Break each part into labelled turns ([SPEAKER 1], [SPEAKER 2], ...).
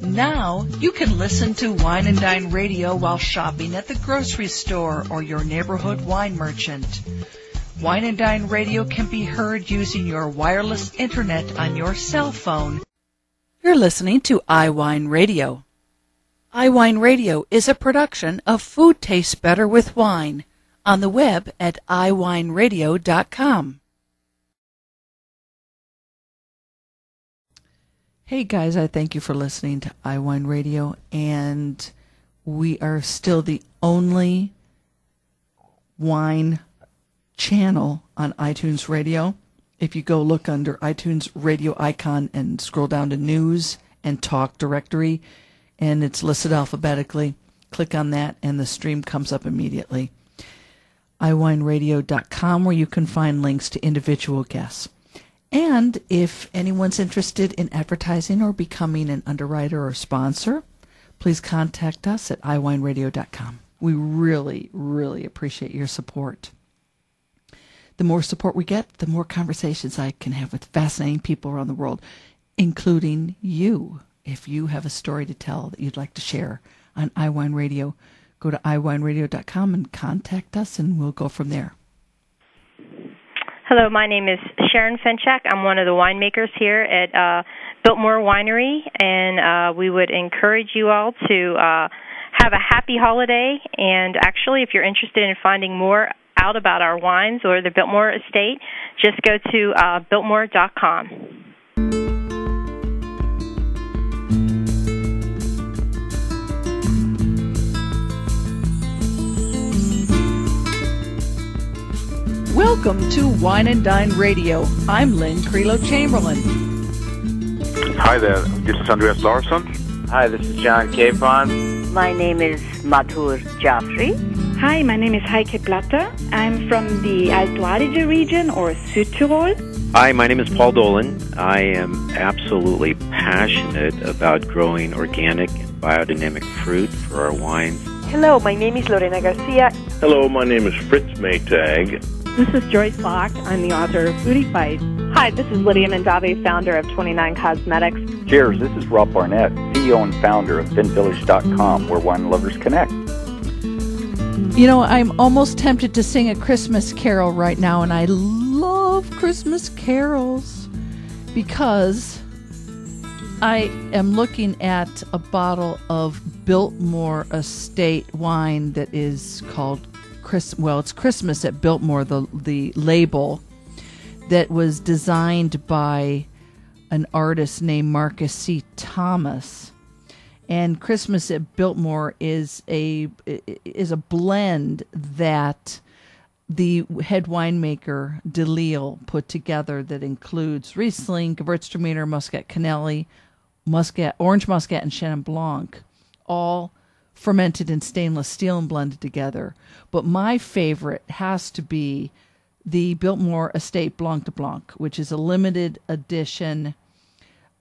[SPEAKER 1] Now you can listen to Wine and Dine Radio while shopping at the grocery store or your neighborhood wine merchant. Wine and Dine Radio can be heard using your wireless internet on your cell phone. You're listening to iWineRadio. iWineRadio is a production of Food Tastes Better with Wine on the web at iWineRadio.com. Hey guys, I thank you for listening to iWineRadio, and we are still the only wine channel on iTunes Radio. If you go look under iTunes radio icon and scroll down to News and Talk Directory, and it's listed alphabetically, click on that and the stream comes up immediately. iWineRadio.com, where you can find links to individual guests. And if anyone's interested in advertising or becoming an underwriter or sponsor, please contact us at iWineRadio.com. We really, really appreciate your support. The more support we get, the more conversations I can have with fascinating people around the world, including you. If you have a story to tell that you'd like to share on iWine Radio, go to iWineRadio.com and contact us, and we'll go from there.
[SPEAKER 2] Hello, my name is Sharon Fenchak. I'm one of the winemakers here at Biltmore Winery, and we would encourage you all to have a happy holiday. And actually, if you're interested in finding more out about our wines or the Biltmore Estate, just go to Biltmore.com.
[SPEAKER 1] Welcome to Wine and Dine Radio. I'm Lynn Creelo-Chamberlain.
[SPEAKER 3] Hi there, this is Andreas Larsson.
[SPEAKER 4] Hi, this is John Capon.
[SPEAKER 5] My name is Madhur Jaffrey.
[SPEAKER 6] Hi, my name is Heike Blatter. I'm from the Alto Adige region, or Südtirol.
[SPEAKER 7] Hi, my name is Paul Dolan. I am absolutely passionate about growing organic and biodynamic fruit for our wines.
[SPEAKER 8] Hello, my name is Lorena Garcia.
[SPEAKER 9] Hello, my name is Fritz Maytag.
[SPEAKER 10] This is Joyce Locke. I'm the author of Foodie Fight.
[SPEAKER 11] Hi, this is Lydia Mandave, founder of 29 Cosmetics.
[SPEAKER 12] Cheers, this is Rob Barnett, CEO and founder of VinVillage.com, where wine lovers connect.
[SPEAKER 1] You know, I'm almost tempted to sing a Christmas carol right now, and I love Christmas carols because I am looking at a bottle of Biltmore Estate wine that is called it's Christmas at Biltmore, the label, that was designed by an artist named Marcus C. Thomas. And Christmas at Biltmore is a blend that the head winemaker DeLille put together that includes Riesling, Gewürztraminer, Muscat Canelli, Orange Muscat, and Chenin Blanc, all fermented in stainless steel and blended together. But my favorite has to be the Biltmore Estate Blanc de Blanc, which is a limited edition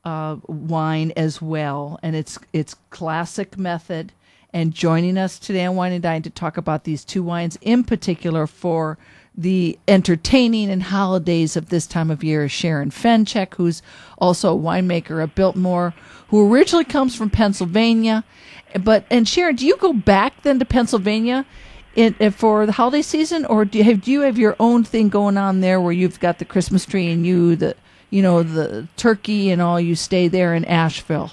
[SPEAKER 1] wine as well, and it's classic method. And joining us today on Wine and Dine to talk about these two wines in particular for the entertaining and holidays of this time of year is Sharon Fenchak, who's also a winemaker at Biltmore, who originally comes from Pennsylvania. And Sharon, do you go back then to Pennsylvania for the holiday season, or do you have your own thing going on there where you've got the Christmas tree and the turkey and all? You stay there in Asheville.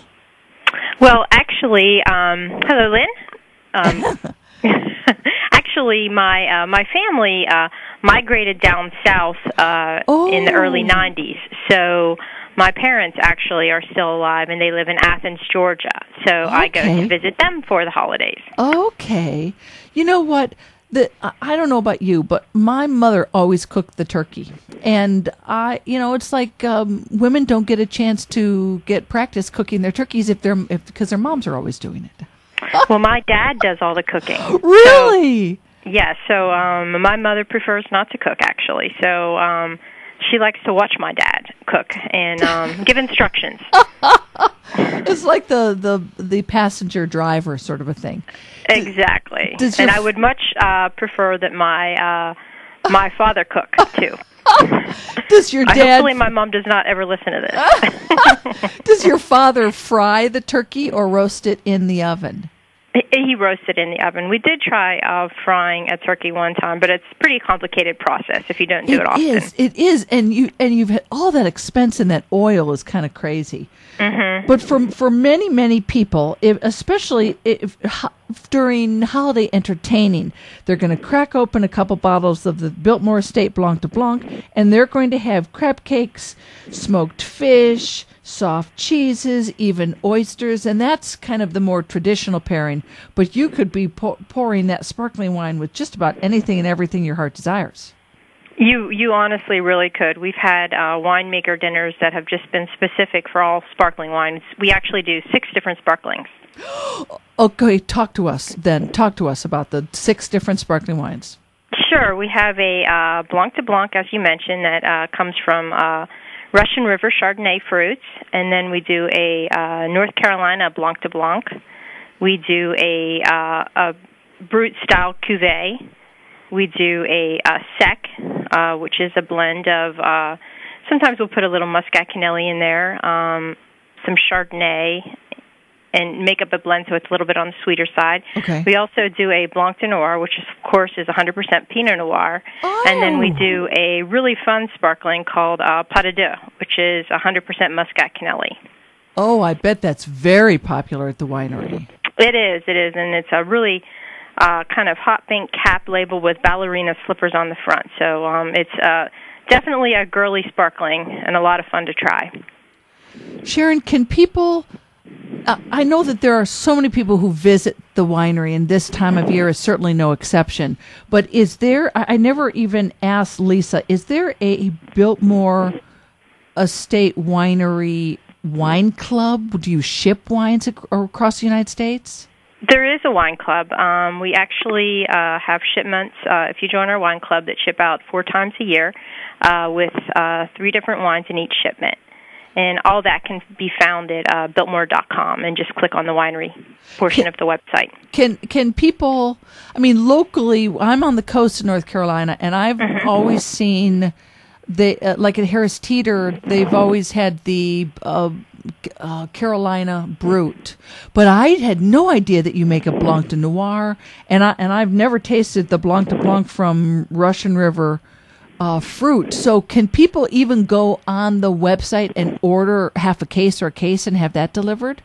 [SPEAKER 2] Well, actually, hello, Lynn. Actually, my family migrated down south in the early 90s, so my parents actually are still alive, and they live in Athens, Georgia. So I go to visit them for the holidays.
[SPEAKER 1] Okay. You know what? I don't know about you, but my mother always cooked the turkey. And it's like women don't get a chance to get practice cooking their turkeys because their moms are always doing it.
[SPEAKER 2] Well, my dad does all the cooking.
[SPEAKER 1] Really?
[SPEAKER 2] So my mother prefers not to cook, actually. So she likes to watch my dad cook and give instructions.
[SPEAKER 1] It's like the passenger driver sort of a thing.
[SPEAKER 2] Exactly. And I would much prefer that my father cook too.
[SPEAKER 1] Does your dad...
[SPEAKER 2] Hopefully my mom does not ever listen to this.
[SPEAKER 1] Does your father fry the turkey or roast it in the oven?
[SPEAKER 2] He roasted in the oven. We did try frying a turkey one time, but it's a pretty complicated process if you don't do it often.
[SPEAKER 1] It is, and you've had all that expense, and that oil is kind of crazy. Mm-hmm. But for many people, especially during holiday entertaining, they're going to crack open a couple bottles of the Biltmore Estate Blanc de Blanc, and they're going to have crab cakes, smoked fish, soft cheeses, even oysters, and that's kind of the more traditional pairing. But you could be pouring that sparkling wine with just about anything and everything your heart desires.
[SPEAKER 2] You honestly really could. We've had winemaker dinners that have just been specific for all sparkling wines. We actually do 6 different sparklings.
[SPEAKER 1] Okay, talk to us then. Talk to us about the 6 different sparkling wines.
[SPEAKER 2] Sure. We have a Blanc de Blanc, as you mentioned, that comes from Russian River Chardonnay fruits, and then we do a North Carolina Blanc de Blanc. We do a Brut style cuvée. We do a sec, which is a blend of. Sometimes we'll put a little Muscat-Canelli in there, some Chardonnay, and make up a blend so it's a little bit on the sweeter side.
[SPEAKER 1] Okay.
[SPEAKER 2] We also do a Blanc de Noir, which of course is 100% Pinot Noir. Oh. And then we do a really fun sparkling called Pas de Deux, which is 100% Muscat-Canelli.
[SPEAKER 1] Oh, I bet that's very popular at the winery.
[SPEAKER 2] It is, and it's a really kind of hot pink cap label with ballerina slippers on the front. So it's definitely a girly sparkling and a lot of fun to try.
[SPEAKER 1] Sharon, can people... I know that there are so many people who visit the winery, and this time of year is certainly no exception. But is there, I never even asked Lisa, is there a Biltmore Estate Winery wine club? Do you ship wines across the United States?
[SPEAKER 2] There is a wine club. We actually have shipments, if you join our wine club, that ship out 4 times a year with 3 different wines in each shipment. And all that can be found at Biltmore.com, and just click on the winery portion of the website.
[SPEAKER 1] Can people, I mean, locally, I'm on the coast of North Carolina, and I've always seen, like at Harris Teeter, they've always had the Carolina Brut. But I had no idea that you make a Blanc de Noir, and I've never tasted the Blanc de Blanc from Russian River fruit. So can people even go on the website and order half a case or a case and have that delivered?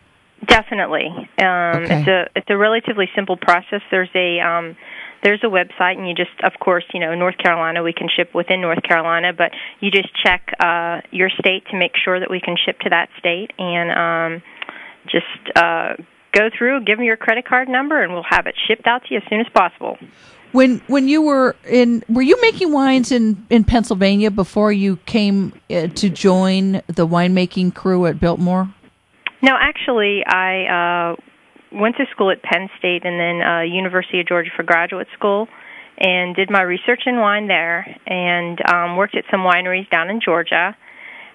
[SPEAKER 2] Definitely.
[SPEAKER 1] Okay.
[SPEAKER 2] It's a relatively simple process. There's a website, and you just, of course, North Carolina, we can ship within North Carolina, but you just check your state to make sure that we can ship to that state, and just go through, give them your credit card number, and we'll have it shipped out to you as soon as possible.
[SPEAKER 1] When you were you making wines in Pennsylvania before you came to join the winemaking crew at Biltmore?
[SPEAKER 2] No, actually, I went to school at Penn State and then University of Georgia for graduate school, and did my research in wine there, and worked at some wineries down in Georgia,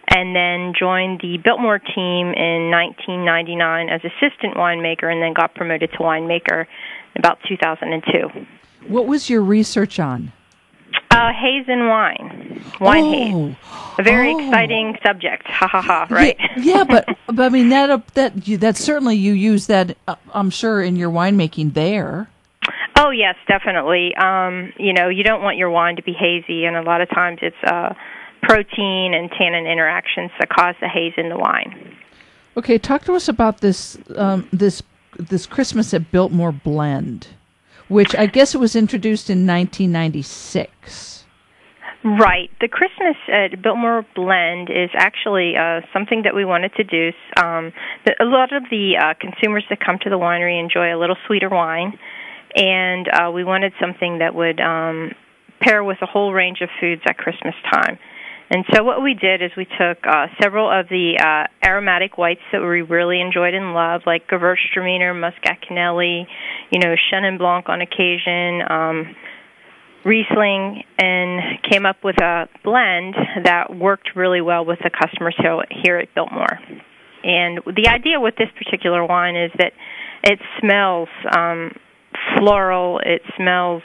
[SPEAKER 2] and then joined the Biltmore team in 1999 as assistant winemaker, and then got promoted to winemaker in about 2002. What
[SPEAKER 1] was your research on?
[SPEAKER 2] Haze and wine haze. A very exciting subject. Ha ha ha! Right?
[SPEAKER 1] Yeah, but I mean that certainly you use that. I'm sure in your winemaking there.
[SPEAKER 2] Oh yes, definitely. You don't want your wine to be hazy, and a lot of times it's protein and tannin interactions that cause the haze in the wine.
[SPEAKER 1] Okay, talk to us about this this Christmas at Biltmore blend, which I guess it was introduced in 1996.
[SPEAKER 2] Right. The Christmas at Biltmore blend is actually something that we wanted to do. A lot of the consumers that come to the winery enjoy a little sweeter wine, and we wanted something that would pair with a whole range of foods at Christmas time. And so what we did is we took several of the aromatic whites that we really enjoyed and loved, like Gewürztraminer, Muscat-Canelli, Chenin Blanc on occasion, Riesling, and came up with a blend that worked really well with the customers here at Biltmore. And the idea with this particular wine is that it smells floral, it smells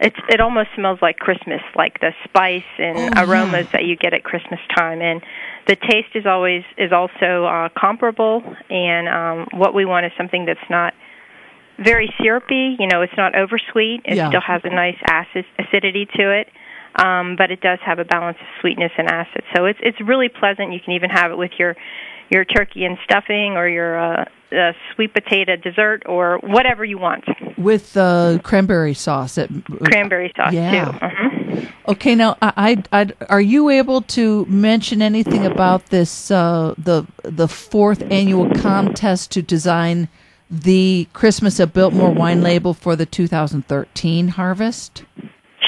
[SPEAKER 2] it almost smells like Christmas, like the spice and aromas that you get at Christmas time. And the taste is also comparable. And what we want is something that's not very syrupy. It's not oversweet. It still has a nice acidity to it. But it does have a balance of sweetness and acid. So it's really pleasant. You can even have it with your turkey and stuffing, or your sweet potato dessert, or whatever you want. With
[SPEAKER 1] cranberry sauce.
[SPEAKER 2] Cranberry sauce, too.
[SPEAKER 1] Okay, now, are you able to mention anything about this, the fourth annual contest to design the Christmas at Biltmore wine label for the 2013 harvest?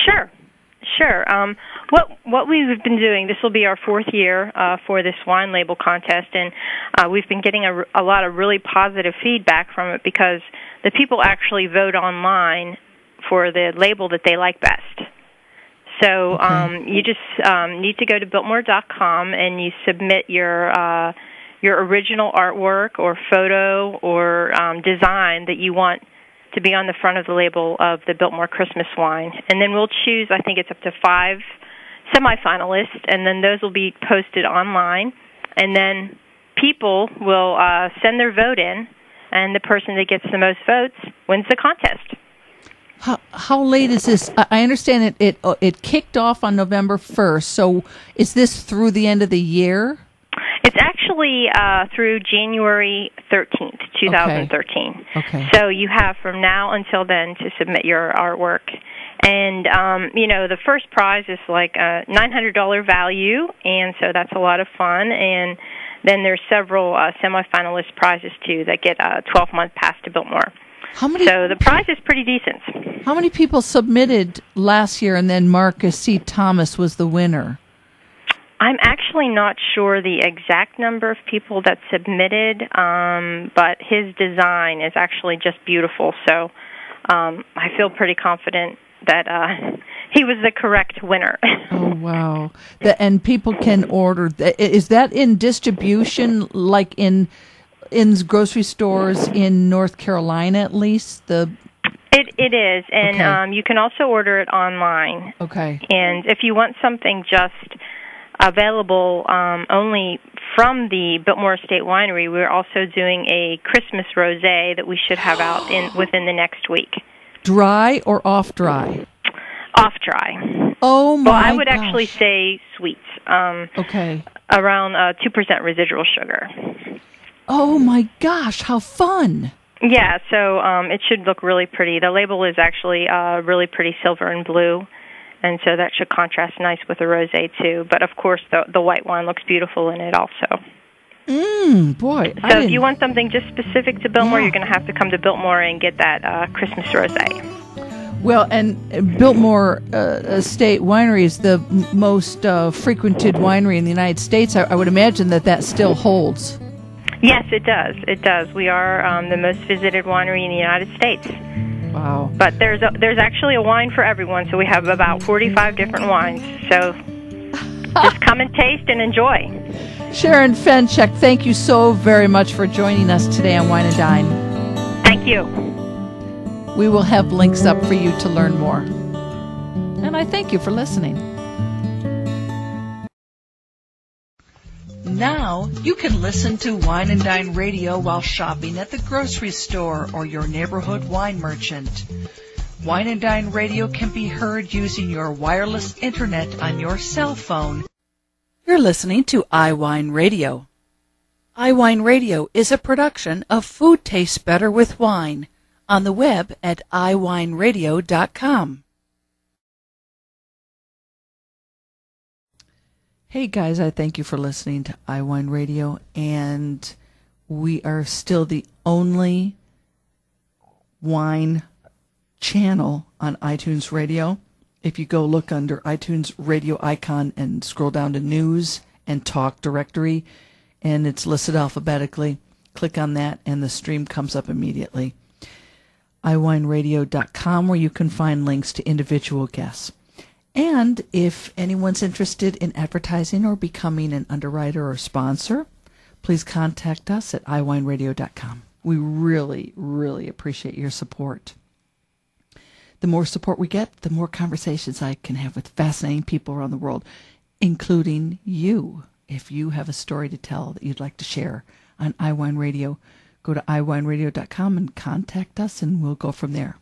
[SPEAKER 2] Sure. What we've been doing, this will be our fourth year for this wine label contest, and we've been getting a lot of really positive feedback from it, because the people actually vote online for the label that they like best. So you just need to go to Biltmore.com and you submit your original artwork or photo or design that you want to be on the front of the label of the Biltmore Christmas wine. And then we'll choose, I think it's up to 5 semifinalists, and then those will be posted online. And then people will send their vote in, and the person that gets the most votes wins the contest.
[SPEAKER 1] How late is this? I understand it kicked off on November 1st, so is this through the end of the year?
[SPEAKER 2] It's actually through January 13th, 2013.
[SPEAKER 1] Okay.
[SPEAKER 2] So you have from now until then to submit your artwork. And, the first prize is like a $900 value, and so that's a lot of fun. And then there's several semifinalist prizes, too, that get a 12-month pass to Biltmore. So the prize is pretty decent.
[SPEAKER 1] How many people submitted last year, and then Marcus C. Thomas was the winner?
[SPEAKER 2] I'm actually not sure the exact number of people that submitted, but his design is actually just beautiful. So I feel pretty confident that he was the correct winner.
[SPEAKER 1] Oh, wow. And people can order. Is that in distribution, like in grocery stores in North Carolina at least?
[SPEAKER 2] It is, and you can also order it online.
[SPEAKER 1] Okay.
[SPEAKER 2] And if you want something just available only from the Biltmore Estate Winery, we're also doing a Christmas rosé that we should have out within the next week.
[SPEAKER 1] Dry or off dry?
[SPEAKER 2] Off dry.
[SPEAKER 1] Oh my!
[SPEAKER 2] Well, I would actually say sweets.
[SPEAKER 1] Okay.
[SPEAKER 2] Around 2% residual sugar.
[SPEAKER 1] Oh my gosh! How fun!
[SPEAKER 2] Yeah, so it should look really pretty. The label is actually really pretty silver and blue. And so that should contrast nice with the rosé too. But of course, the white wine looks beautiful in it also.
[SPEAKER 1] Boy!
[SPEAKER 2] So if you want something just specific to Biltmore, you're going to have to come to Biltmore and get that Christmas rosé.
[SPEAKER 1] Well, and Biltmore Estate Winery is the most frequented winery in the United States. I would imagine that still holds.
[SPEAKER 2] Yes, it does. It does. We are the most visited winery in the United States.
[SPEAKER 1] Wow.
[SPEAKER 2] But there's actually a wine for everyone, so we have about 45 different wines. So just come and taste and enjoy.
[SPEAKER 1] Sharon Fenchak, thank you so very much for joining us today on Wine and Dine.
[SPEAKER 2] Thank you.
[SPEAKER 1] We will have links up for you to learn more. And I thank you for listening. Now you can listen to Wine and Dine Radio while shopping at the grocery store or your neighborhood wine merchant. Wine and Dine Radio can be heard using your wireless internet on your cell phone. You're listening to iWineRadio. iWineRadio is a production of Food Tastes Better with Wine on the web at iWineRadio.com. Hey guys, I thank you for listening to iWine Radio, and we are still the only wine channel on iTunes Radio. If you go look under iTunes radio icon and scroll down to News and Talk directory, and it's listed alphabetically, click on that and the stream comes up immediately. iWineRadio.com, where you can find links to individual guests. And if anyone's interested in advertising or becoming an underwriter or sponsor, please contact us at iWineRadio.com. We really, really appreciate your support. the more support we get, the more conversations I can have with fascinating people around the world, including you. If you have a story to tell that you'd like to share on iWine Radio, go to iWineRadio.com and contact us, and we'll go from there.